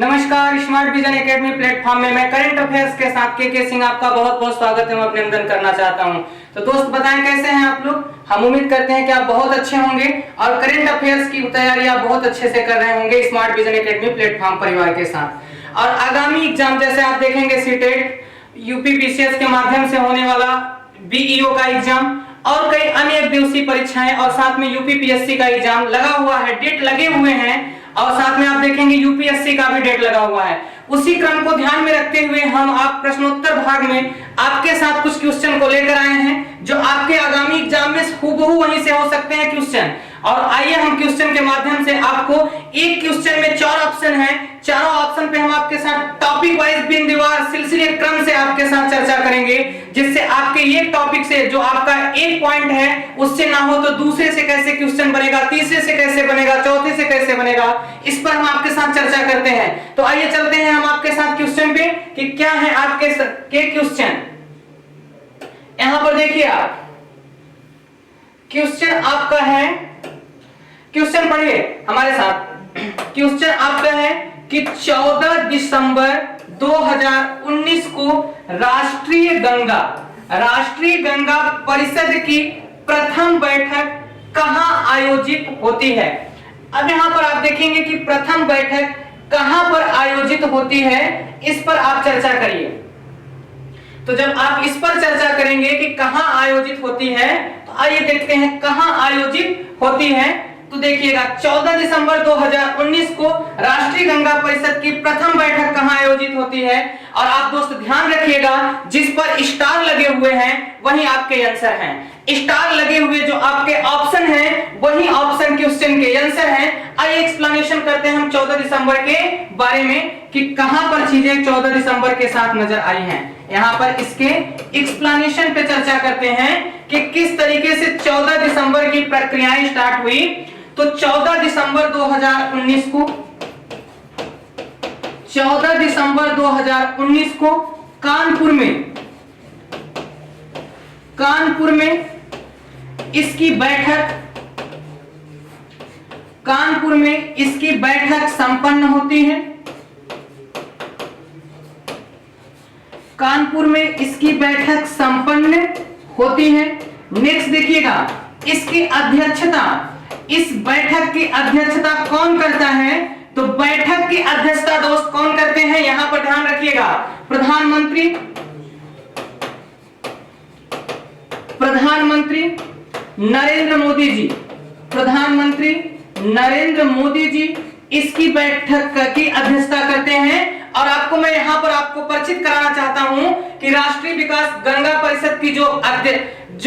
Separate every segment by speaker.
Speaker 1: नमस्कार, smart vision academy platform में मैं करंट अफेयर्स के साथ के सिंह आपका बहुत बहुत स्वागत एवं अभिनंदन करना चाहता हूं। तो दोस्त बताएं कैसे हैं आप लोग। हम उम्मीद करते हैं कि आप बहुत अच्छे होंगे और करंट अफेयर्स की तैयारी आप बहुत अच्छे से कर रहे होंगे स्मार्ट विजन एकेडमी प्लेटफॉर्म परिवार के साथ। और आगामी एग्जाम जैसे आप देखेंगे सीटेट, यूपीपीसीएस के माध्यम से होने वाला बीईओ का एग्जाम और कई अन्य एक दिवसीय परीक्षाएं और साथ में यूपीपीएससी का एग्जाम लगा हुआ है, डेट लगे हुए हैं और साथ में आप देखेंगे यूपीएससी का भी डेट लगा हुआ है। उसी क्रम को ध्यान में रखते हुए हम आप प्रश्नोत्तर भाग में आपके साथ कुछ क्वेश्चन को लेकर आए हैं जो आपके आगामी एग्जाम में हूबहू वहीं से हो सकते हैं क्वेश्चन। और आइए हम क्वेश्चन के माध्यम से आपको एक क्वेश्चन में 4 ऑप्शन हैं, चारों ऑप्शन पे हम आपके साथ टॉपिक वाइज बिंदुवार सिलसिले क्रम से आपके साथ चर्चा करेंगे, जिससे आपके एक टॉपिक से जो आपका एक पॉइंट है उससे ना हो तो दूसरे से कैसे क्वेश्चन बनेगा, तीसरे से कैसे बनेगा, चौथे से कैसे बनेगा, इस पर हम आपके साथ चर्चा करते हैं। तो आइए चलते हैं हम आपके साथ क्वेश्चन पे कि क्या है आपके क्वेश्चन। यहां पर देखिए आप क्वेश्चन आपका है, क्वेश्चन पढ़िए हमारे साथ। क्वेश्चन आपका है कि 14 दिसंबर 2019 को राष्ट्रीय गंगा परिषद की प्रथम बैठक कहां आयोजित होती है। अब यहां पर आप देखेंगे कि प्रथम बैठक कहां पर आयोजित होती है, इस पर आप चर्चा करिए। तो जब आप इस पर चर्चा करेंगे कि कहां आयोजित होती है, तो आइए देखते हैं कहां आयोजित होती है। तो देखिएगा 14 दिसंबर 2019 को राष्ट्रीय गंगा परिषद की प्रथम बैठक कहां आयोजित होती है। और आप दोस्त ध्यान रखिएगा जिस पर स्टार लगे हुए हैं वही आपके आंसर हैं। स्टार लगे हुए जो आपके ऑप्शन हैं वही ऑप्शन क्वेश्चन के आंसर हैं। आइए एक्सप्लेनेशन करते हैं हम 14 दिसंबर के बारे में कि कहां पर चीजें 14 दिसंबर के साथ नजर आई हैं। यहां पर इसके एक्सप्लेनेशन पे चर्चा करते हैं कि किस तरीके से 14 दिसंबर की प्रक्रियाएं स्टार्ट हुई। तो 14 दिसंबर 2019 को 14 दिसंबर 2019 को कानपुर में इसकी बैठक संपन्न होती है। कानपुर में इसकी बैठक संपन्न होती है। नेक्स्ट देखिएगा इसकी अध्यक्षता, इस बैठक की अध्यक्षता कौन करता है। तो बैठक की अध्यक्षता दोस्त कौन करते हैं, यहां पर ध्यान रखिएगा। प्रधानमंत्री नरेंद्र मोदी जी इसकी बैठक की अध्यक्षता करते हैं। और आपको मैं यहां पर आपको परिचित कराना चाहता हूं कि राष्ट्रीय विकास गंगा परिषद की जो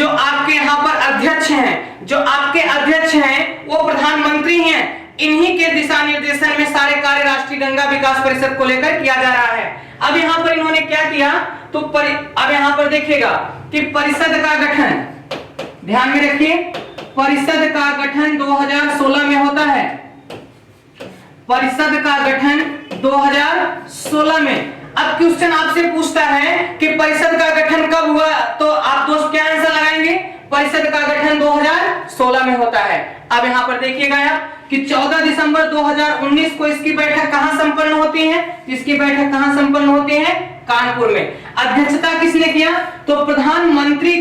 Speaker 1: आपके यहां पर अध्यक्ष हैं, वो प्रधानमंत्री हैं। इन्हीं के दिशा निर्देशन में सारे कार्य राष्ट्रीय गंगा विकास परिषद को लेकर किया जा रहा है। अब यहां पर इन्होंने क्या किया, तो अब यहां पर देखिएगा कि परिषद का गठन, ध्यान में रखिए, परिषद का गठन 2016 में होता है। परिषद का गठन 2016 में। अब क्वेश्चन आपसे पूछता है कि परिषद का गठन कब हुआ, तो आप दोस्त क्या आंसर लगाएंगे, परिषद का गठन 2016 में होता है। अब यहां पर देखिएगा आप कि 14 दिसंबर 2019 को इसकी बैठक कहां संपन्न होती है। इसकी बैठक कहां संपन्न होती है, कानपुर में। अध्यक्षता किसने किया, तो प्रधानमंत्री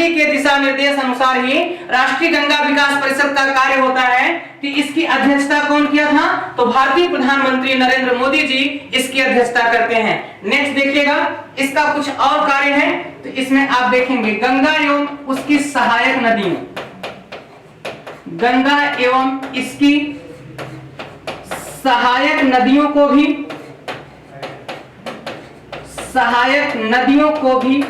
Speaker 1: के दिशा निर्देश अनुसार ही राष्ट्रीय गंगा विकास परिषद का कार्य होता है। कि इसकी अध्यक्षता कौन किया था, तो भारतीय प्रधानमंत्री नरेंद्र मोदी जी इसकी अध्यक्षता करते हैं। नेक्स्ट देखिएगा इसका कुछ और कार्य है। तो इसमें आप देखेंगे गंगा एवं उसकी सहायक नदियों, गंगा एवं इसकी सहायक नदियों को भी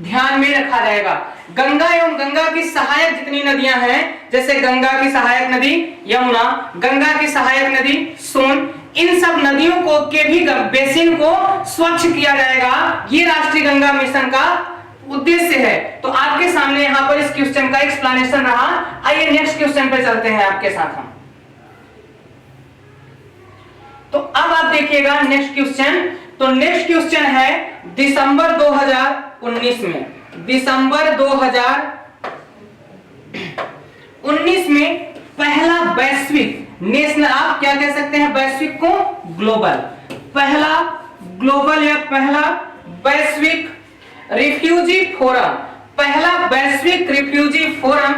Speaker 1: ध्यान में रखा जाएगा। गंगा एवं गंगा की सहायक जितनी नदियां हैं, जैसे गंगा की सहायक नदी यमुना, गंगा की सहायक नदी सोन, इन सब नदियों को के भी बेसिन को स्वच्छ किया जाएगा। ये राष्ट्रीय गंगा मिशन का उद्देश्य है। तो आपके सामने यहां पर इस क्वेश्चन का एक्सप्लेनेशन रहा। आइए नेक्स्ट क्वेश्चन पे चलते हैं आपके साथ हम। तो अब आप देखिएगा नेक्स्ट क्वेश्चन। तो नेक्स्ट क्वेश्चन है दिसंबर 2019 में, दिसंबर 2019 में पहला वैश्विक नेशनल, आप क्या कह सकते हैं, वैश्विक को ग्लोबल। पहला ग्लोबल या पहला वैश्विक रिफ्यूजी फोरम, पहला वैश्विक रिफ्यूजी फोरम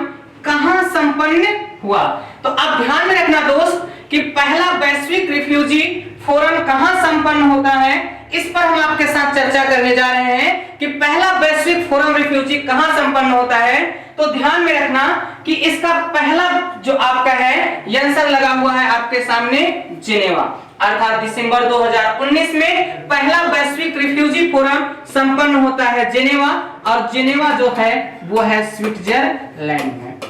Speaker 1: कहां संपन्न हुआ? तो अब ध्यान में रखना दोस्त कि पहला वैश्विक रिफ्यूजी फोरम कहां संपन्न होता है, इस पर हम आपके साथ चर्चा करने जा रहे हैं कि पहला वैश्विक फोरम रिफ्यूजी कहां संपन्न होता है। तो ध्यान में रखना कि इसका पहला जो आपका है आंसर लगा हुआ है आपके सामने जिनेवा, अर्थात दिसंबर 2019 में पहला वैश्विक रिफ्यूजी फोरम संपन्न होता है जिनेवा, और जिनेवा जो है वो है स्विट्जरलैंड में,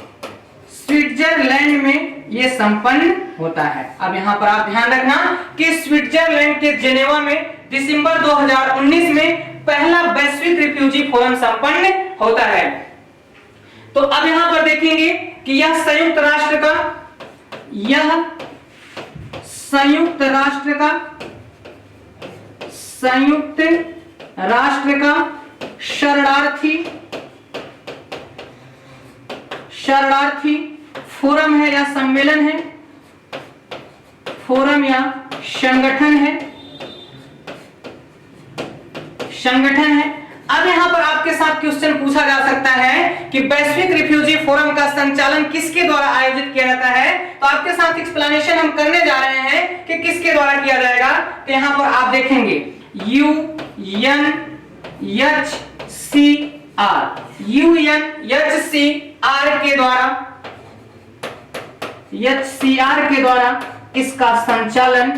Speaker 1: स्विट्जरलैंड में ये संपन्न होता है। अब यहां पर आप ध्यान रखना कि स्विट्जरलैंड के जिनेवा में दिसंबर 2019 में पहला वैश्विक रिफ्यूजी फोरम संपन्न होता है। तो अब यहां पर देखेंगे कि यह संयुक्त राष्ट्र का शरणार्थी फोरम है या सम्मेलन है, फोरम या संगठन है। अब यहां पर आपके साथ क्वेश्चन पूछा जा सकता है कि वैश्विक रिफ्यूजी फोरम का संचालन किसके द्वारा आयोजित किया जाता है। तो आपके साथ एक्सप्लेनेशन हम करने जा रहे हैं कि किसके द्वारा किया जाएगा। तो यहां पर आप देखेंगे UNHCR के द्वारा इसका संचालन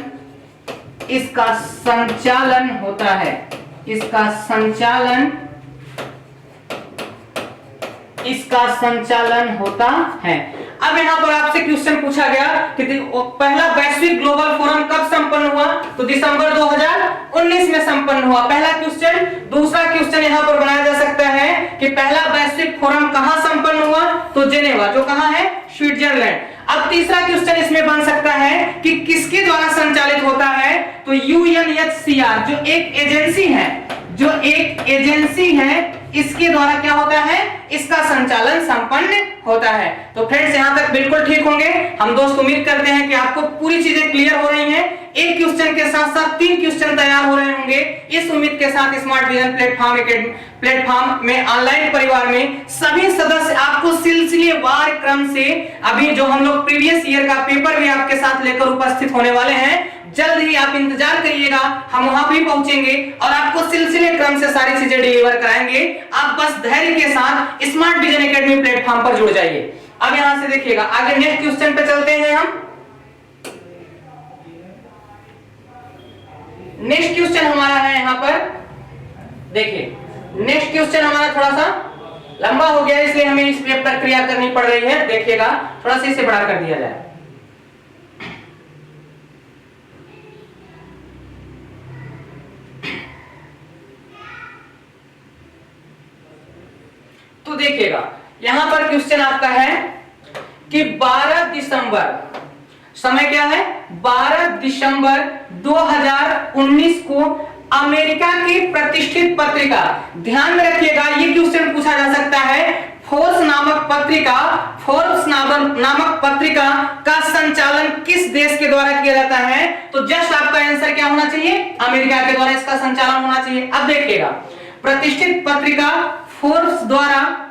Speaker 1: होता है, इसका संचालन होता है। अब यहां पर आपसे क्वेश्चन पूछा गया कि पहला वैश्विक ग्लोबल फोरम कब संपन्न हुआ, तो दिसंबर 2019 में संपन्न हुआ, पहला क्वेश्चन। दूसरा क्वेश्चन यहां पर बनाया जा सकता है कि पहला वैश्विक फोरम कहां संपन्न हुआ, तो जिनेवा, जो कहां है, स्विट्जरलैंड। अब तीसरा क्वेश्चन इसमें बन सकता है कि किसके द्वारा संचालित होता है, तो UNHCR जो एक एजेंसी है, इसके द्वारा क्या होता है, इसका संचालन संपन्न होता है। तो फ्रेंड्स यहां तक बिल्कुल ठीक होंगे हम दोस्त। उम्मीद करते हैं कि आपको पूरी चीजें क्लियर हो रही हैं। एक क्वेश्चन के साथ साथ 3 क्वेश्चन तैयार हो रहे होंगे। इस उम्मीद के साथ स्मार्ट विजन प्लेटफॉर्म में ऑनलाइन परिवार में सभी सदस्य आपको सिलसिलेवार क्रम से अभी जो हम लोग प्रीवियस ईयर का पेपर भी आपके साथ लेकर उपस्थित होने वाले हैं। जल्द ही आप इंतजार करिएगा, हम वहां भी पहुंचेंगे और आपको सिलसिले क्रम से सारी चीजें डिलीवर कराएंगे। आप बस धैर्य के साथ स्मार्ट विजन एकेडमी प्लेटफॉर्म पर जुड़ जाइए। अब यहां से देखिएगा, आगे नेक्स्ट क्वेश्चन पे चलते हैं हम। नेक्स्ट क्वेश्चन हमारा है यहां पर, देखिए नेक्स्ट क्वेश्चन हमारा थोड़ा सा लंबा हो गया, इसलिए हमें इस पे प्रक्रिया करनी पड़ रही है। देखिएगा थोड़ा सा इसे बड़ा कर दिया जाए। तो देखिएगा यहां पर क्वेश्चन आपका है कि 12 दिसंबर, समय क्या है, 12 दिसंबर 2019 को अमेरिका की प्रतिष्ठित पत्रिका, ध्यान में रखिएगा ये क्वेश्चन पूछा जा सकता है, फोर्ब्स नामक पत्रिका का संचालन किस देश के द्वारा किया जाता है। तो जस्ट आपका आंसर क्या होना चाहिए, अमेरिका के द्वारा इसका संचालन होना चाहिए। अब देखिएगा, प्रतिष्ठित पत्रिका फोर्ब्स द्वारा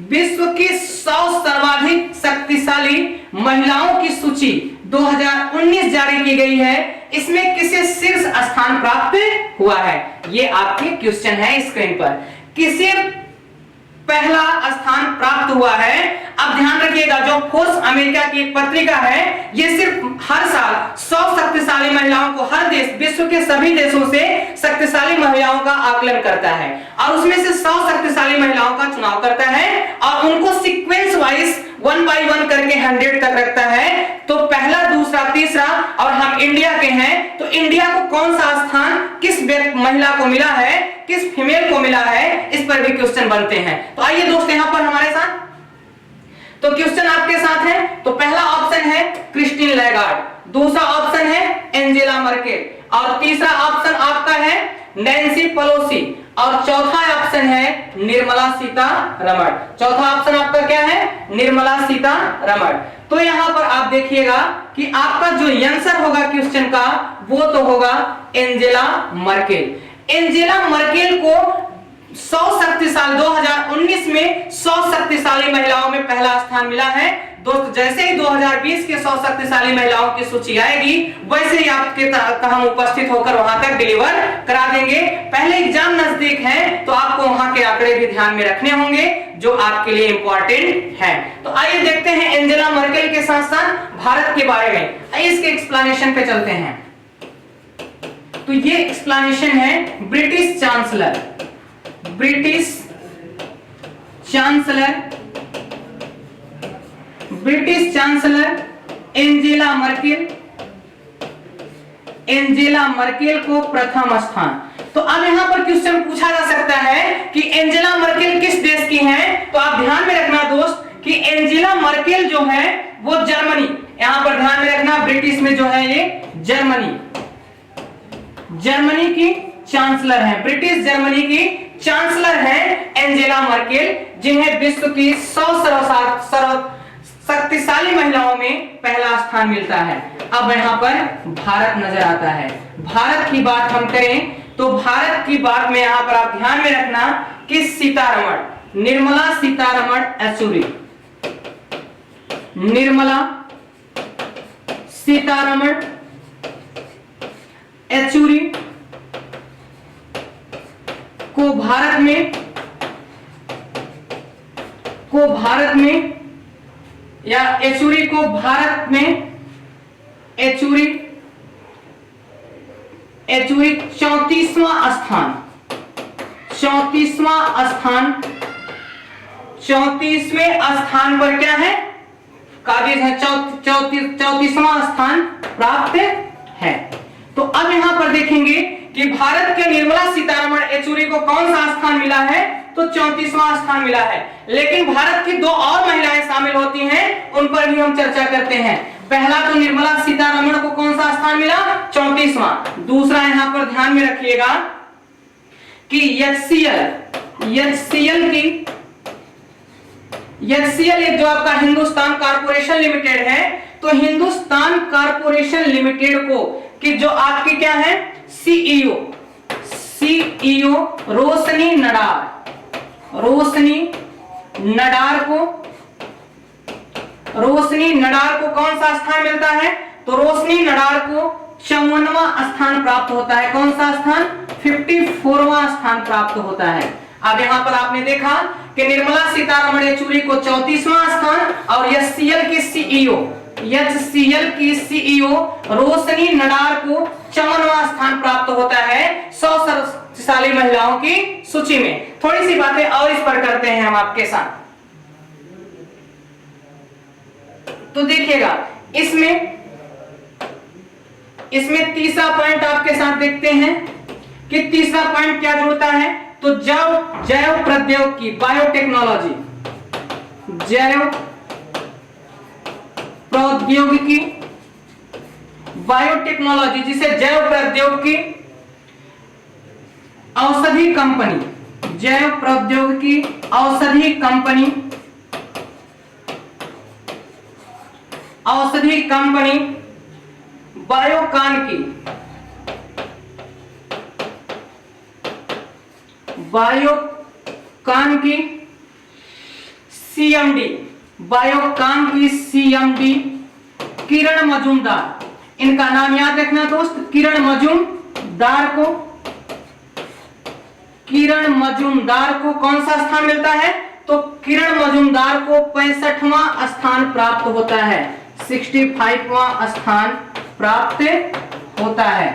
Speaker 1: विश्व की 100 सर्वाधिक शक्तिशाली महिलाओं की सूची 2019 जारी की गई है। इसमें किसे शीर्ष स्थान प्राप्त हुआ है, ये आपके क्वेश्चन है स्क्रीन पर। किसे पहला स्थान प्राप्त हुआ है। अब ध्यान रखिएगा, जो फोर्ब्स अमेरिका की एक पत्रिका है, ये सिर्फ हर साल 100 शक्तिशाली महिलाओं को, हर देश, विश्व के सभी देशों से शक्तिशाली महिलाओं का आकलन करता है और उसमें से 100 शक्तिशाली महिलाओं का चुनाव करता है और उनको सीक्वेंस वाइज 1 by 1 करके 100 तक रखता है। तो पहला, दूसरा, तीसरा, और हम इंडिया के हैं, तो इंडिया को कौन सा स्थान किस महिला को मिला है, किस फीमेल को मिला है, इस पर भी क्वेश्चन बनते हैं। तो आइए दोस्त यहां पर हमारे साथ, तो क्वेश्चन आपके साथ है। तो पहला ऑप्शन है क्रिस्टीन लैगार्ड, दूसरा ऑप्शन है एंजेला मर्केल, और तीसरा ऑप्शन आपका है नैन्सी पेलोसी, और चौथा ऑप्शन है निर्मला सीतारमण। चौथा ऑप्शन आपका क्या है, निर्मला सीतारमण। तो यहां पर आप देखिएगा कि आपका जो आंसर होगा क्वेश्चन का वो तो होगा एंजेला मर्केल। एंजेला मर्केल को 100 शक्तिशाली 2019 में 100 शक्तिशाली महिलाओं में पहला स्थान मिला है। दोस्त जैसे ही 2020 के 100 शक्तिशाली महिलाओं की सूची आएगी वैसे ही आपके तक हम उपस्थित होकर वहां तक डिलीवर करा देंगे। पहले एग्जाम नजदीक है तो आपको वहां के आंकड़े भी ध्यान में रखने होंगे जो आपके लिए इंपॉर्टेंट है। तो आइए देखते हैं एंजेला मर्केल के साथ साथ भारत के बारे में। आइए इसके एक्सप्लेनेशन पे चलते हैं। तो ये एक्सप्लेनेशन है ब्रिटिश चांसलर एंजेला मर्केल को प्रथम स्थान। तो अब यहां पर क्वेश्चन पूछा जा सकता है कि एंजेला मर्केल किस देश की हैं? तो आप ध्यान में रखना दोस्त कि एंजेला मर्केल जो है वो जर्मनी, यहां पर ध्यान में रखना ब्रिटिश में जो है ये जर्मनी की चांसलर है, ब्रिटिश जर्मनी की चांसलर है एंजेला मर्केल, जिन्हें विश्व की 100 शक्तिशाली महिलाओं में पहला स्थान मिलता है। अब यहाँ पर भारत नजर आता है। भारत की बात हम करें तो भारत की बात में यहाँ पर आप ध्यान में रखना कि निर्मला सीतारमण येचुरी, निर्मला सीतारमण येचुरी को भारत में या येचुरी को भारत में येचुरी 34वां स्थान 34वें स्थान पर क्या है काबिज है, 34वां स्थान प्राप्त है। तो अब यहां पर देखेंगे कि भारत के निर्मला सीतारमण येचुरी को कौन सा स्थान मिला है? तो 34वां स्थान मिला है। लेकिन भारत की दो और महिलाएं शामिल होती हैं, उन पर भी हम चर्चा करते हैं। पहला तो निर्मला सीतारमण को कौन सा स्थान मिला? 34वां। दूसरा यहां पर ध्यान में रखिएगा कि एचसीएल एक जो आपका हिंदुस्तान कॉर्पोरेशन लिमिटेड है, तो हिंदुस्तान कॉर्पोरेशन लिमिटेड को कि जो आपकी क्या है सीईओ रोशनी नडार को कौन सा स्थान मिलता है? तो रोशनी नडार को 54वां स्थान प्राप्त होता है। कौन सा स्थान? 54वां स्थान प्राप्त होता है। अब यहां पर आपने देखा कि निर्मला सीतारमण येचुरी को 34वां स्थान और एचसीएल की सीईओ रोशनी नडार को 54वां स्थान प्राप्त होता है 100 शक्तिशाली महिलाओं की सूची में। थोड़ी सी बातें और इस पर करते हैं हम आपके साथ। तो देखिएगा इसमें तीसरा पॉइंट आपके साथ देखते हैं कि तीसरा पॉइंट क्या जुड़ता है? तो जैव प्रौद्योगिकी बायोटेक्नोलॉजी, जिसे जैव प्रौद्योगिकी औषधि कंपनी बायोकॉन की सीएमडी किरण मजूमदार, इनका नाम याद रखना दोस्त। किरण मजूमदार को कौन सा स्थान मिलता है? तो किरण मजूमदार को 65वां स्थान प्राप्त होता है, 65वां स्थान प्राप्त होता है।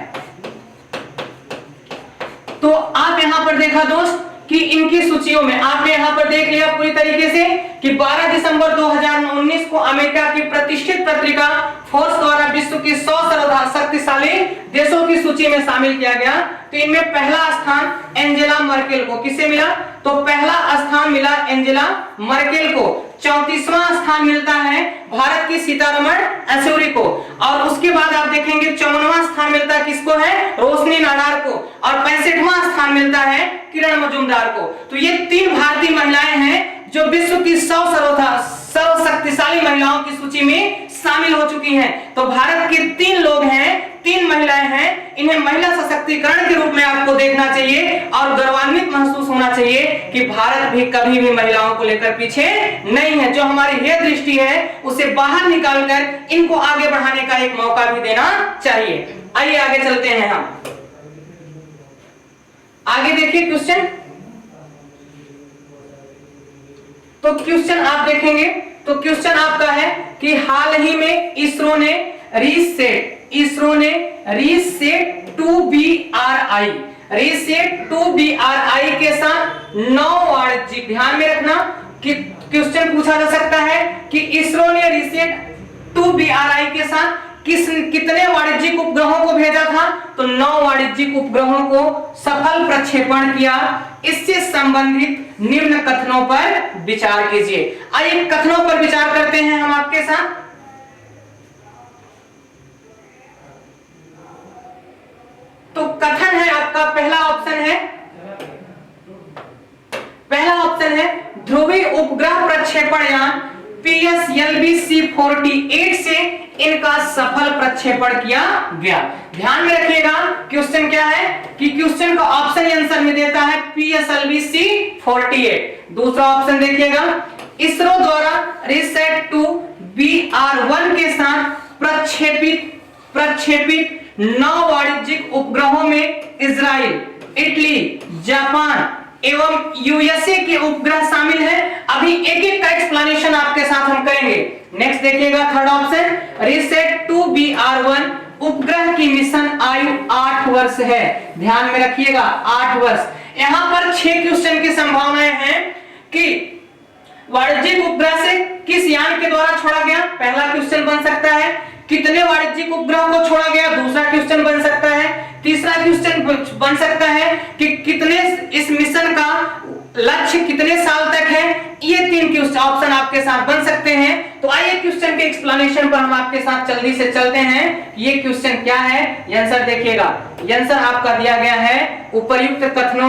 Speaker 1: तो आप यहां पर देखा दोस्त कि इनकी सूचियों में आपने यहां पर देख लिया पूरी तरीके से कि 12 दिसंबर 2019 को अमेरिका की प्रतिष्ठित पत्रिका फोर्ब्स द्वारा विश्व की 100 शक्तिशाली देशों की सूची में शामिल किया गया। तो इनमें पहला स्थान एंजेला मर्केल को किसे मिला? तो पहला स्थान मिला एंजेला मर्केल को। 34वां स्थान मिलता है भारत की सीतारमण येचुरी को, और उसके बाद आप देखेंगे 54वां स्थान मिलता है किसको है? रोशनी नडार को, और 65वां स्थान मिलता है किरण मजूमदार को। तो ये 3 भारतीय महिलाएं हैं जो विश्व की 100 सर्वशक्तिशाली महिलाओं की सूची में शामिल हो चुकी हैं। तो भारत के 3 लोग हैं, 3 महिलाएं हैं, इन्हें महिला सशक्तिकरण के रूप में आपको देखना चाहिए और गौरवान्वित महसूस होना चाहिए कि भारत भी कभी भी महिलाओं को लेकर पीछे नहीं है। जो हमारी यह दृष्टि है उसे बाहर निकालकर इनको आगे बढ़ाने का एक मौका भी देना चाहिए। आइए आगे चलते हैं हम। आगे देखिए क्वेश्चन। तो क्वेश्चन आप देखेंगे तो क्वेश्चन आपका है कि हाल ही में इसरो ने रीसेट 2BRI के साथ 9 वाणिज्यिक, ध्यान में रखना कि क्वेश्चन पूछा जा सकता है कि इसरो ने रीसेट 2BRI के साथ कितने वाणिज्यिक उपग्रहों को भेजा था। तो 9 वाणिज्यिक उपग्रहों को सफल प्रक्षेपण किया। इससे संबंधित निम्न कथनों पर विचार कीजिए। आइए कथनों पर विचार करते हैं हम आपके साथ। तो कथन है आपका, पहला ऑप्शन है ध्रुवीय उपग्रह प्रक्षेपण यान PSLV C48 से इनका सफल प्रक्षेपण किया गया। ध्यान में रखिएगा क्वेश्चन क्या है कि क्वेश्चन का ऑप्शन आंसर में देता है PSLV C48। दूसरा ऑप्शन देखिएगा, इसरो द्वारा रीसेट 2BR1 के साथ प्रक्षेपित 9 वाणिज्यिक उपग्रहों में इजराइल, इटली, जापान एवं यूएसए के उपग्रह शामिल हैं। अभी एक एक का एक्सप्लेनेशन आपके साथ हम करेंगे। नेक्स्ट देखिएगा थर्ड ऑप्शन, रीसेट 2BR1 उपग्रह की मिशन आयु 8 वर्ष है। ध्यान में रखिएगा 8 वर्ष। यहां पर 6 क्वेश्चन की संभावनाएं हैं कि वाणिज्यिक उपग्रह से किस यान के द्वारा छोड़ा गया, पहला क्वेश्चन बन सकता है। कितने वाणिज्यिक उपग्रह को छोड़ा गया, दूसरा क्वेश्चन बन सकता है। तीसरा क्वेश्चन बन सकता है कि कितने इस मिशन का लक्ष्य कितने साल तक है। ये 3 क्वेश्चन ऑप्शन आपके साथ बन सकते हैं। तो आइए क्वेश्चन के एक्सप्लेनेशन पर हम आपके साथ जल्दी से चलते हैं। ये क्वेश्चन क्या है, आंसर देखिएगा। आंसर आपका दिया गया है उपर्युक्त कथनों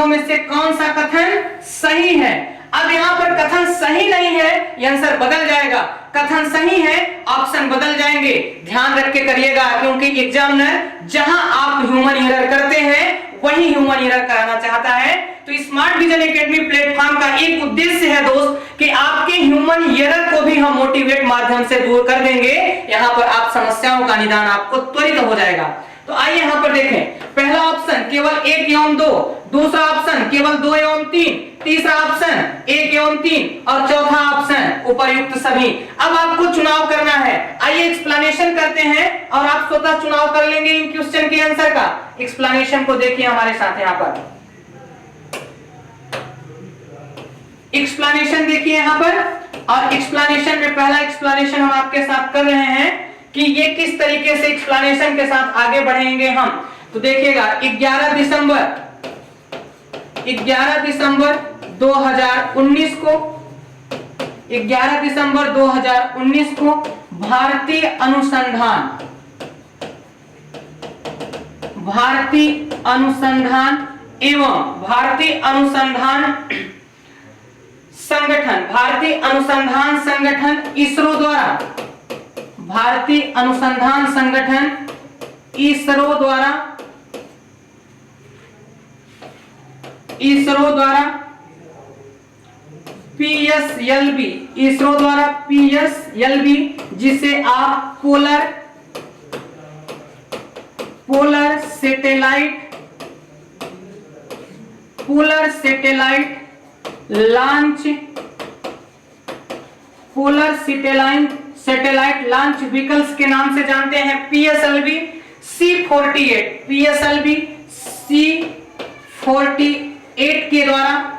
Speaker 1: में से कौन सा कथन सही है। अब यहाँ पर कथन सही नहीं है, आंसर बदल जाएगा। कथन सही है, ऑप्शन बदल जाएंगे। ध्यान रख के करिएगा क्योंकि एग्जामिनर जहां आप ह्यूमन एरर करते हैं वही ह्यूमन एरर कराना चाहता है। तो स्मार्ट विजन एकेडमी प्लेटफॉर्म का एक उद्देश्य है दोस्त कि आपके ह्यूमन एरर को भी हम मोटिवेट माध्यम से दूर कर देंगे। यहाँ पर आप समस्याओं का निदान आपको त्वरित हो जाएगा। तो आइए यहाँ पर देखें, पहला ऑप्शन केवल 1 एवं 2, दूसरा ऑप्शन केवल 2 एवं 3, तीसरा ऑप्शन 1 एवं 3 और चौथा ऑप्शन उपर्युक्त सभी। अब आपको चुनाव करना है। आइए एक्सप्लेनेशन करते हैं और आप स्वतः चुनाव कर लेंगे इन क्वेश्चन के आंसर का। एक्सप्लेनेशन को देखिए हमारे साथ यहाँ पर। एक्सप्लेनेशन देखिए यहाँ पर, और एक्सप्लेनेशन में पहला एक्सप्लेनेशन हम आपके साथ कर रहे हैं कि ये किस तरीके से एक्सप्लेनेशन के साथ आगे बढ़ेंगे हम। तो देखिएगा 11 दिसंबर 2019 को भारतीय अनुसंधान संगठन इसरो द्वारा PSLV जिसे आप पोलर सैटेलाइट लॉन्च व्हीकल्स के नाम से जानते हैं। PSLV C48 के द्वारा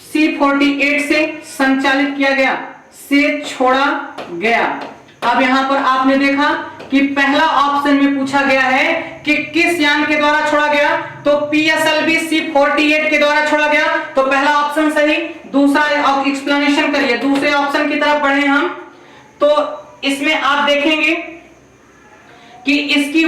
Speaker 1: C48 से संचालित किया गया, से छोड़ा गया। अब यहां पर आपने देखा कि पहला ऑप्शन में पूछा गया है कि किस यान के द्वारा छोड़ा गया, तो PSLV C48 के द्वारा छोड़ा गया। तो पहला ऑप्शन सही। दूसरा एक्सप्लेनेशन करिए, दूसरे ऑप्शन की तरफ बढ़े हम। तो इसमें आप देखेंगे कि इसकी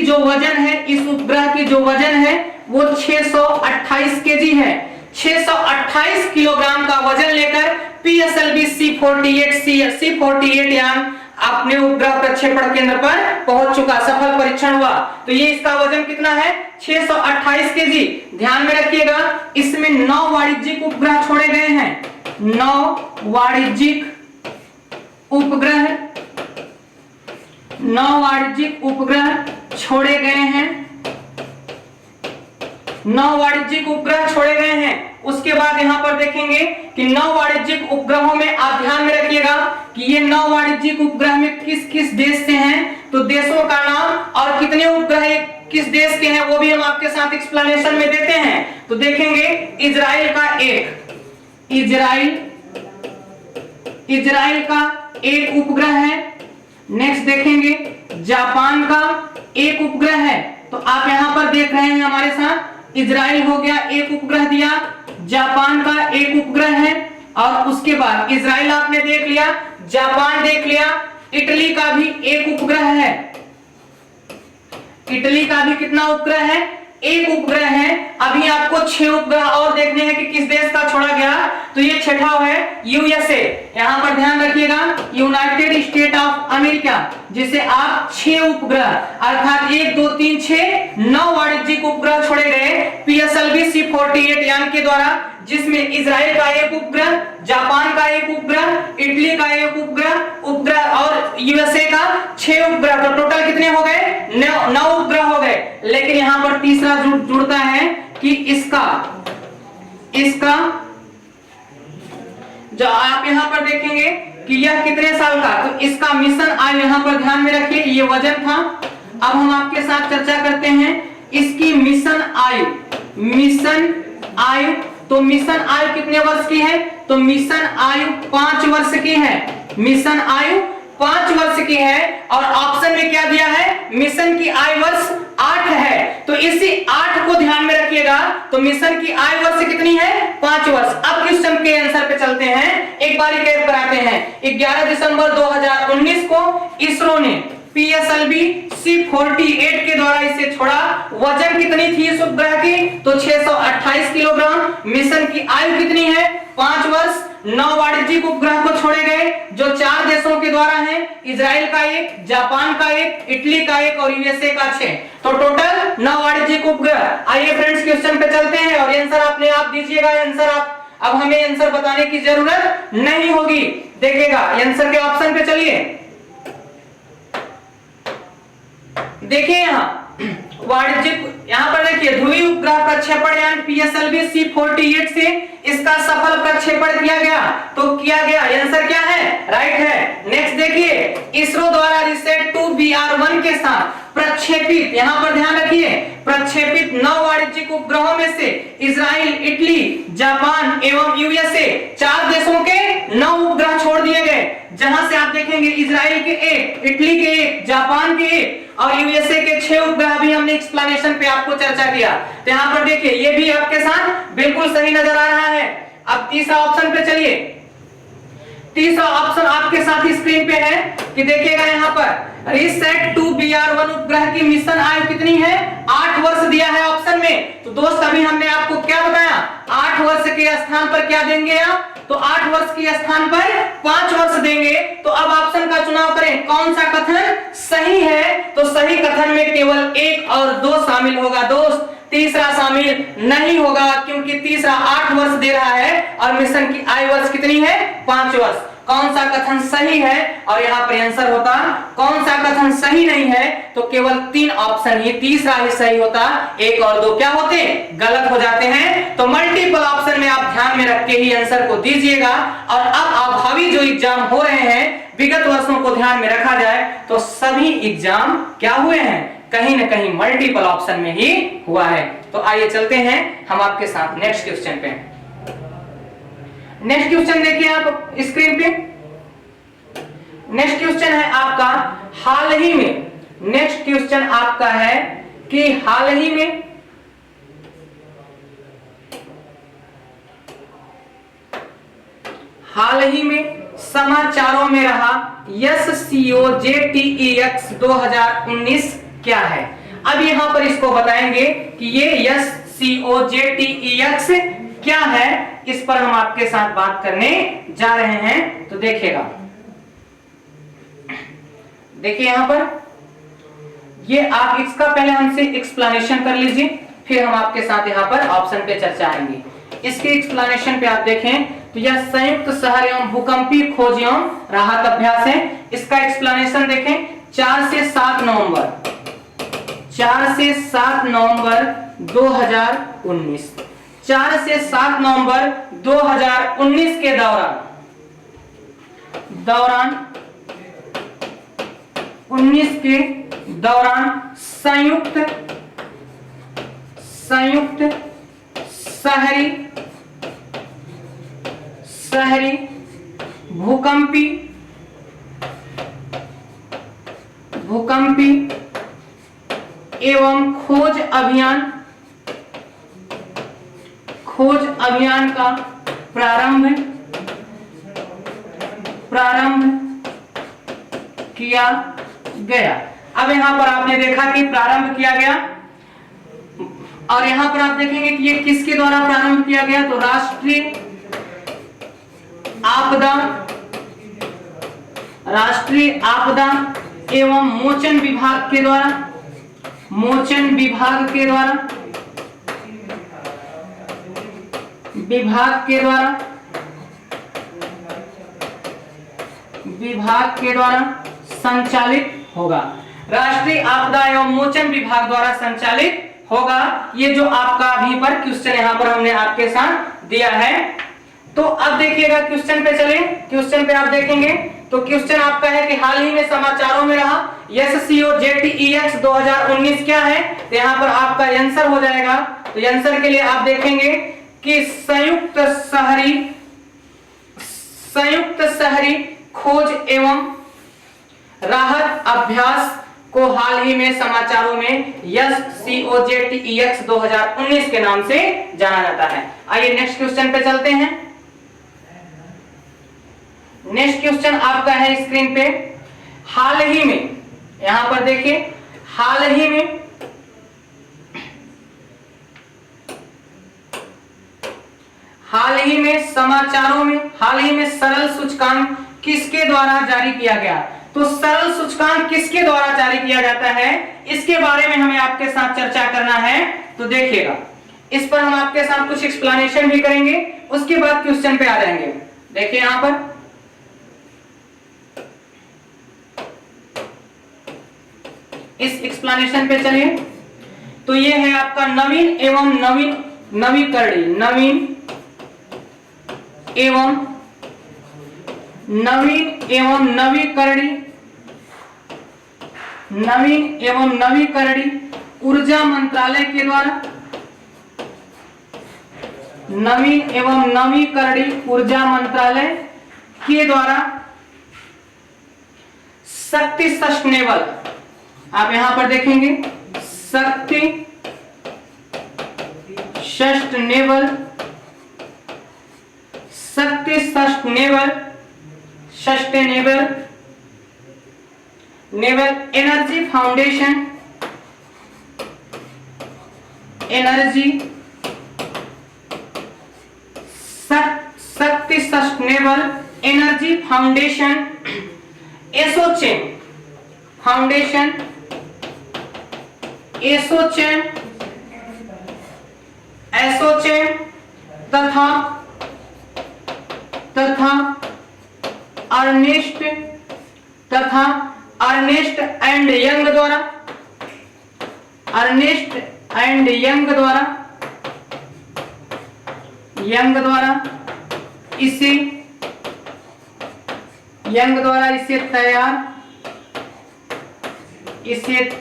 Speaker 1: जो वजन है, इस उपग्रह की जो वजन है वो 628 केजी है। 628 किलोग्राम का वजन लेकर PSLV C48 यान अपने उपग्रह प्रक्षेपण केंद्र पर पहुंच चुका, सफल परीक्षण हुआ। तो ये इसका वजन कितना है? 628 केजी। ध्यान में रखिएगा, इसमें 9 वाणिज्यिक उपग्रह छोड़े गए हैं। 9 वाणिज्यिक उपग्रह छोड़े गए हैं। 9 वाणिज्यिक उपग्रह छोड़े गए हैं। उसके बाद यहां पर देखेंगे कि 9 वाणिज्यिक उपग्रहों में आप ध्यान में रखिएगा कि ये 9 वाणिज्यिक उपग्रह में किस किस देश से हैं, तो देशों का नाम और कितने उपग्रह किस देश के हैं वो भी हम आपके साथ एक्सप्लेनेशन में देते हैं। तो देखेंगे इजराइल का एक उपग्रह है। नेक्स्ट देखेंगे जापान का एक उपग्रह है। तो आप यहां पर देख रहे हैं हमारे साथ, इजराइल हो गया, एक उपग्रह दिया, जापान का एक उपग्रह है, और उसके बाद इजराइल आपने देख लिया, जापान देख लिया, इटली का भी एक उपग्रह है। इटली का भी कितना उपग्रह है? एक उपग्रह है। अभी आपको 6 उपग्रह और देखने हैं कि किस देश का छोड़ा गया। तो ये छठा है यूएसए। यहां पर ध्यान रखिएगा, यूनाइटेड स्टेट ऑफ अमेरिका, जिसे आप 6 उपग्रह अर्थात 1 2 3 6 9 वाणिज्यिक उपग्रह छोड़े गए PSLV C48 यान के द्वारा, जिसमें इजराइल का एक उपग्रह, जापान का एक उपग्रह, इटली का एक उपग्रह और यूएसए का 6 उपग्रह। तो टोटल कितने हो गए? 9 उपग्रह हो गए। लेकिन यहां पर तीसरा जुड़ता है कि इसका जो आप यहां पर देखेंगे कि यह कितने साल का, तो इसका मिशन आयु यहां पर ध्यान में रखिए, ये वजन था। अब हम आपके साथ चर्चा करते हैं इसकी मिशन आयु। तो मिशन आयु कितने वर्ष की है? तो मिशन आयु 5 वर्ष की है। मिशन आयु 5 वर्ष की है। और ऑप्शन में क्या दिया है? मिशन की आयु वर्ष 8 है। तो इसी 8 को ध्यान में रखिएगा। तो मिशन की आयु वर्ष कितनी है? 5 वर्ष। अब क्वेश्चन के आंसर पे चलते हैं, एक बार रिकैप कराते हैं। 11 दिसंबर 2019 को इसरो ने PSLV C48 के द्वारा इसे छोड़ा। वजन कितनी थी इस उपग्रह की? तो 628 किलोग्राम। मिशन की आयु कितनी है? 5 वर्ष। 9 वाणिज्यिक उपग्रह को छोड़े गए जो 4 देशों के द्वारा हैं, इजराइल का एक, जापान का एक, इटली का एक और यूएसए का 6। तो टोटल 9 वाणिज्यिक उपग्रह। आइए फ्रेंड्स क्वेश्चन पे चलते हैं और आंसर अपने आप दीजिएगा। आंसर आप अब हमें आंसर बताने की जरूरत नहीं होगी। देखिएगा आंसर के ऑप्शन पे चलिए। देखिए वाणिज्यिक, यहां पर देखिए ध्रुवीय उपग्रह प्रक्षेपण यान PSLV C48 से इसका सफल प्रक्षेपण किया गया। तो किया गया, आंसर क्या है? राइट है। नेक्स्ट देखिए, इसरो द्वारा रिसेट 2BR1 के साथ प्रक्षेपित, यहां पर ध्यान रखिए, प्रक्षेपित 9 वाणिज्यिक उपग्रहों में से इजराइल, इटली, जापान एवं यूएसए 4 देशों के 9 उपग्रह छोड़ दिए गए। जहां से आप देखेंगे इजराइल के 1, इटली के 1, जापान के 1 और यूएसए के 6 उपग्रह भी हमने एक्सप्लेनेशन पे आपको चर्चा किया। तो यहां पर देखिए ये भी आपके साथ बिल्कुल सही नजर आ रहा है। अब तीसरा ऑप्शन पे चलिए। तीसरा ऑप्शन आपके साथ स्क्रीन पे है कि देखिएगा यहां पर रिसेट 2BR1 उपग्रह की मिशन आयु कितनी है? 8 वर्ष दिया है ऑप्शन में। तो दोस्त अभी हमने आपको क्या बताया? 8 वर्ष के स्थान पर क्या देंगे आप? तो 8 वर्ष के स्थान पर 5 वर्ष देंगे। तो अब ऑप्शन का चुनाव करें, कौन सा कथन सही है? तो सही कथन में केवल 1 और 2 शामिल होगा दोस्त, तीसरा शामिल नहीं होगा, क्योंकि तीसरा 8 वर्ष दे रहा है और मिशन की आयु वर्ष कितनी है? 5 वर्ष। कौन सा कथन सही है? और यहाँ पर आंसर होता कौन सा कथन सही नहीं है? तो केवल 3 ऑप्शन ही, तीसरा ही सही होता, 1 और 2 क्या होते? गलत हो जाते हैं। तो मल्टीपल ऑप्शन में आप ध्यान में रख के ही आंसर को दीजिएगा। और अब अभावी जो एग्जाम हो रहे हैं, विगत वर्षों को ध्यान में रखा जाए तो सभी एग्जाम क्या हुए हैं? कहीं ना कहीं मल्टीपल ऑप्शन में ही हुआ है। तो आइए चलते हैं हम आपके साथ नेक्स्ट क्वेश्चन पे। नेक्स्ट क्वेश्चन देखिए आप स्क्रीन पे। नेक्स्ट क्वेश्चन है आपका हाल ही में, नेक्स्ट क्वेश्चन आपका है कि हाल ही में समाचारों में रहा SCOJEX 2019 क्या है? अब यहां पर इसको बताएंगे कि ये SCOJEX क्या है, इस पर हम आपके साथ बात करने जा रहे हैं। तो देखिएगा, देखिए यहां पर ये आप इसका पहले हमसे एक्सप्लेनेशन कर लीजिए, फिर हम आपके साथ यहां पर ऑप्शन पे चर्चा आएंगे। इसके एक्सप्लेनेशन पे आप देखें तो यह संयुक्त शहर एवं भूकंपीय खोज एवं राहत अभ्यास है। इसका एक्सप्लेनेशन देखें, 4 से 7 नवंबर 2019, 4 से 7 नवंबर 2019 के दौरान संयुक्त शहरी भूकंपी एवं खोज अभियान का प्रारंभ किया गया। अब यहां पर आपने देखा कि प्रारंभ किया गया, और यहां पर आप देखेंगे कि ये किसके द्वारा प्रारंभ किया गया, तो राष्ट्रीय आपदा एवं मोचन विभाग के द्वारा संचालित होगा। राष्ट्रीय आपदा एवं मोचन विभाग द्वारा संचालित होगा। ये जो आपका अभी पर क्वेश्चन यहां पर हमने आपके साथ दिया है। तो अब देखिएगा क्वेश्चन पे चले। क्वेश्चन पे आप देखेंगे तो क्वेश्चन आपका है कि हाल ही में समाचारों में रहा SCOJEX 2019 क्या है, तो यहां पर आपका आंसर हो जाएगा। तो आंसर के लिए आप देखेंगे कि संयुक्त शहरी खोज एवं राहत अभ्यास को हाल ही में समाचारों में SCOJEX 2019 के नाम से जाना जाता है। आइए नेक्स्ट क्वेश्चन पे चलते हैं। नेक्स्ट क्वेश्चन आपका है स्क्रीन पे, हाल ही में, यहां पर देखिए, हाल ही में समाचारों में हाल ही में सरल सूचकांक किसके द्वारा जारी किया गया। तो सरल सूचकांक किसके द्वारा जारी किया जाता है, इसके बारे में हमें आपके साथ चर्चा करना है। तो देखिएगा, इस पर हम आपके साथ कुछ एक्सप्लेनेशन भी करेंगे, उसके बाद क्वेश्चन पे आ जाएंगे। देखिए यहां पर इस एक्सप्लेनेशन पे चलिए। तो ये है आपका नवीन एवं नवीकरणीय ऊर्जा मंत्रालय के द्वारा शक्ति सस्टेनेबल, आप यहां पर देखेंगे शक्ति सस्टेनेबल एनर्जी फाउंडेशन शक्ति सस्टेनेबल एनर्जी फाउंडेशन एसोचैम तथा अर्नेस्ट एंड यंग द्वारा इसे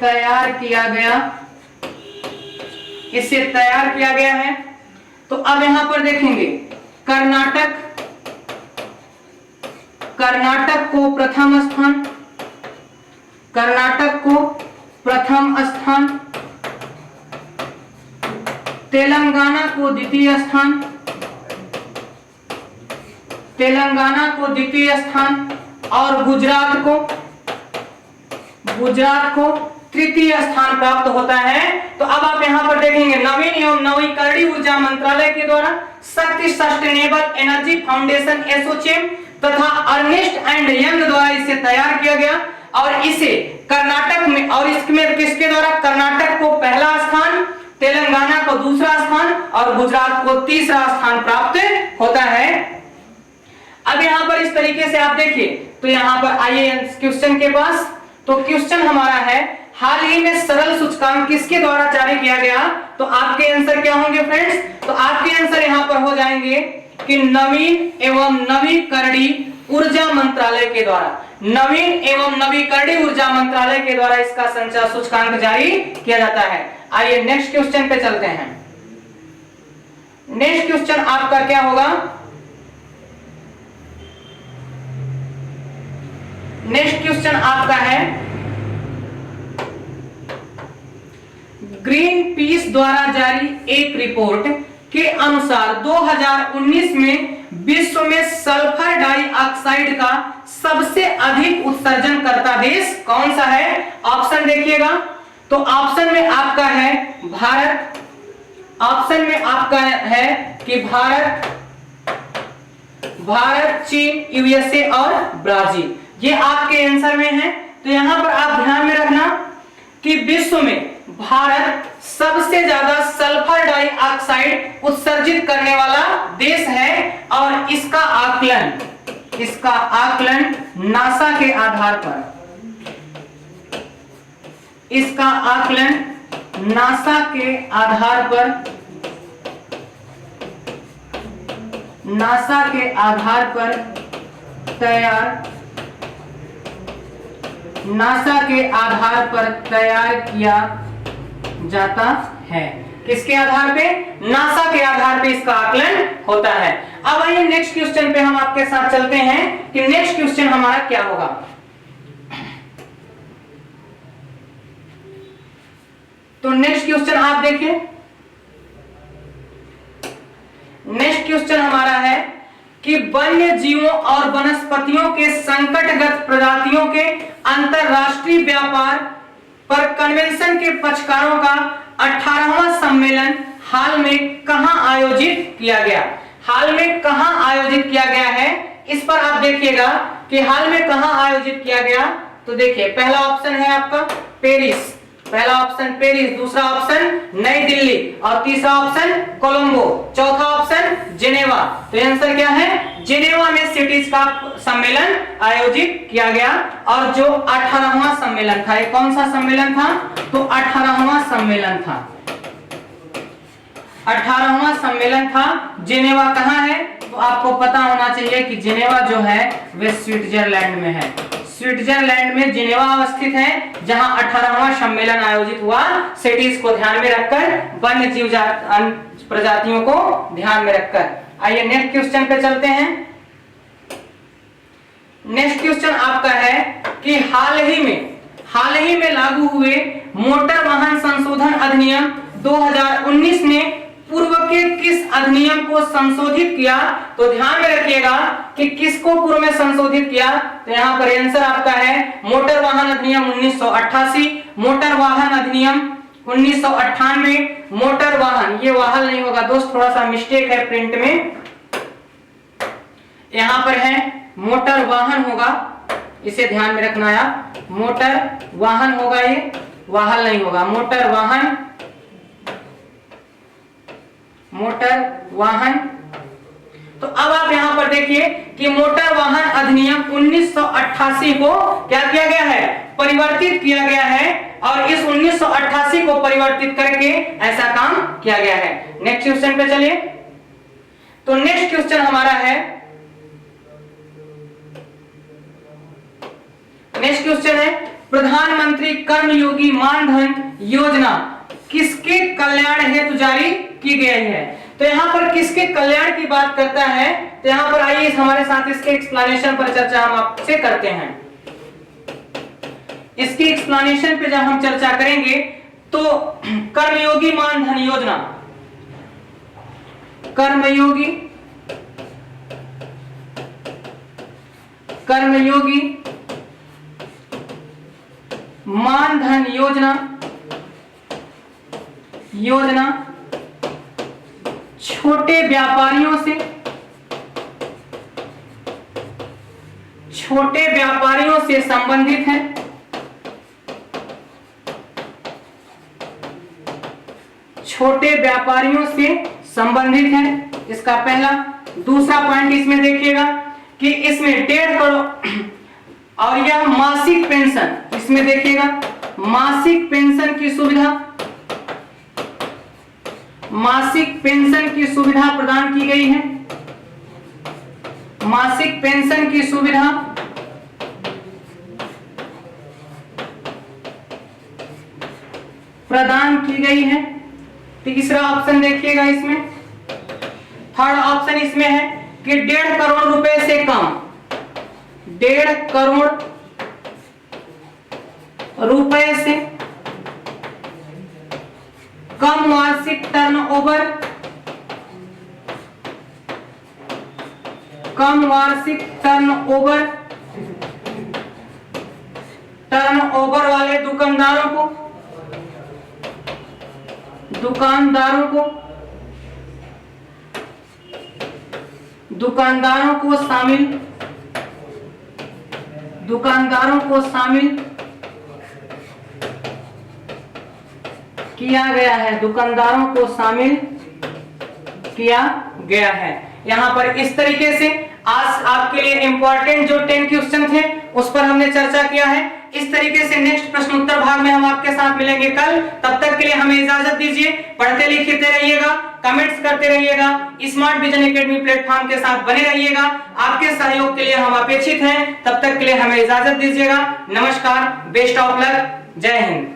Speaker 1: तैयार किया गया है। तो अब यहां पर देखेंगे कर्नाटक को प्रथम स्थान, तेलंगाना को द्वितीय स्थान और गुजरात को तृतीय स्थान प्राप्त होता है। तो अब आप यहाँ पर देखेंगे नवीन एवं नवीकरणीय ऊर्जा मंत्रालय के द्वारा शक्ति सस्टेनेबल एनर्जी फाउंडेशन एसोचेम तथा अर्नेस्ट एंड यंग द्वारा इसे तैयार किया गया और इसे कर्नाटक में और इसमें किसके द्वारा, कर्नाटक को पहला स्थान, तेलंगाना को दूसरा स्थान और गुजरात को तीसरा स्थान प्राप्त होता है। अब यहाँ पर इस तरीके से आप देखिए तो यहाँ पर आइए क्वेश्चन के पास। तो क्वेश्चन हमारा है हाल ही में सरल सूचकांक किसके द्वारा जारी किया गया, तो आपके आंसर क्या होंगे फ्रेंड्स, तो आपके आंसर यहाँ पर हो जाएंगे कि नवीन एवं नवीकरणीय ऊर्जा मंत्रालय के द्वारा, नवीन एवं नवीकरणीय ऊर्जा मंत्रालय के द्वारा इसका संचार सूचकांक जारी किया जाता है। आइए नेक्स्ट क्वेश्चन पे चलते हैं। नेक्स्ट क्वेश्चन आपका क्या होगा, नेक्स्ट क्वेश्चन आपका है ग्रीन पीस द्वारा जारी एक रिपोर्ट के अनुसार 2019 में विश्व में सल्फर डाइऑक्साइड का सबसे अधिक उत्सर्जन करता देश कौन सा है। ऑप्शन देखिएगा तो ऑप्शन में आपका है भारत, ऑप्शन में आपका है कि भारत, चीन, यूएसए और ब्राजील, ये आपके आंसर में है। तो यहां पर आप ध्यान में रखना कि विश्व में भारत सबसे ज्यादा सल्फर डाइऑक्साइड उत्सर्जित करने वाला देश है और इसका आकलन नासा के आधार पर, इसका आकलन नासा के आधार पर तैयार किया जाता है। किसके आधार पे, नासा के आधार पे इसका आकलन होता है। अब आइए नेक्स्ट क्वेश्चन पे हम आपके साथ चलते हैं कि नेक्स्ट क्वेश्चन हमारा क्या होगा। तो नेक्स्ट क्वेश्चन आप देखिए, नेक्स्ट क्वेश्चन हमारा है कि वन्य जीवों और वनस्पतियों के संकटग्रस्त प्रजातियों के अंतरराष्ट्रीय व्यापार पर कन्वेंशन के पक्षकारों का 18वां सम्मेलन हाल में कहां आयोजित किया गया। हाल में कहां आयोजित किया गया है, इस पर आप देखिएगा कि हाल में कहां आयोजित किया गया। तो देखिए पहला ऑप्शन है आपका पेरिस, पहला ऑप्शन पेरिस, दूसरा ऑप्शन नई दिल्ली और तीसरा ऑप्शन कोलंबो, चौथा ऑप्शन जेनेवा। तो आंसर क्या है, जेनेवा में सिटीज का सम्मेलन आयोजित किया गया और जो 18वां सम्मेलन था, ये कौन सा सम्मेलन था, तो 18वां सम्मेलन था, 18वां सम्मेलन था। जेनेवा कहां है, तो आपको पता होना चाहिए कि जेनेवा जो है वे स्विट्जरलैंड में है, स्विट्जरलैंड में जेनेवा अवस्थित है जहां 18वां सम्मेलन आयोजित हुआ। सिटीज को ध्यान में रखकर, वन्य जीव प्रजातियों को ध्यान में रखकर। आइए नेक्स्ट क्वेश्चन पे चलते हैं। नेक्स्ट क्वेश्चन आपका है कि हाल ही में लागू हुए मोटर वाहन संशोधन अधिनियम 2019 ने पूर्व के किस अधिनियम को संशोधित किया। तो ध्यान में रखिएगा कि किसको पूर्व में संशोधित किया, तो यहाँ पर आंसर आपका है मोटर वाहन अधिनियम 1988, मोटर वाहन अधिनियम 1998, मोटर वाहन, ये वाहन नहीं होगा दोस्त, थोड़ा सा मिस्टेक है प्रिंट में, यहाँ पर है मोटर वाहन होगा, इसे ध्यान में रखना है आप, मोटर वाहन होगा, ये वाहन नहीं होगा, मोटर वाहन, मोटर वाहन। तो अब आप यहां पर देखिए कि मोटर वाहन अधिनियम 1988 को क्या किया गया है, परिवर्तित किया गया है और इस 1988 को परिवर्तित करके ऐसा काम किया गया है। नेक्स्ट क्वेश्चन पे चलिए। तो नेक्स्ट क्वेश्चन हमारा है, नेक्स्ट क्वेश्चन है प्रधानमंत्री कर्मयोगी मानधन योजना किसके कल्याण हेतु जारी की गई है। तो यहाँ पर किसके कल्याण की बात करता है, तो यहाँ पर आइए हमारे साथ इसके एक्सप्लेनेशन पर चर्चा हम आपसे करते हैं। इसकी एक्सप्लेनेशन पे जब हम चर्चा करेंगे तो कर्मयोगी मानधन योजना, कर्मयोगी मानधन योजना योजना छोटे व्यापारियों से संबंधित है। छोटे व्यापारियों से संबंधित है, इसका पहला। दूसरा पॉइंट इसमें देखिएगा कि इसमें 1.5 करोड़ और यह मासिक पेंशन, इसमें देखिएगा मासिक पेंशन की सुविधा, मासिक पेंशन की सुविधा प्रदान की गई है। मासिक पेंशन की सुविधा प्रदान की गई है। तीसरा ऑप्शन देखिएगा इसमें, थर्ड ऑप्शन इसमें है कि 1.5 करोड़ रुपए से कम, 1.5 करोड़ रुपए से कम वार्षिक टर्नओवर, कम वार्षिक टर्नओवर वाले दुकानदारों को शामिल किया गया है। दुकानदारों को शामिल किया गया है। यहाँ पर इस तरीके से आज आपके लिए इंपॉर्टेंट जो 10 क्वेश्चन थे उस पर हमने चर्चा किया है। इस तरीके से नेक्स्ट प्रश्न उत्तर भाग में हम आपके साथ मिलेंगे कल। तब तक के लिए हमें इजाजत दीजिए। पढ़ते लिखते रहिएगा, कमेंट्स करते रहिएगा, स्मार्ट विजन एकेडमी प्लेटफॉर्म के साथ बने रहिएगा। आपके सहयोग के लिए हम अपेक्षित हैं। तब तक के लिए हमें इजाजत दीजिएगा। नमस्कार, बेस्ट ऑफ लक, जय हिंद।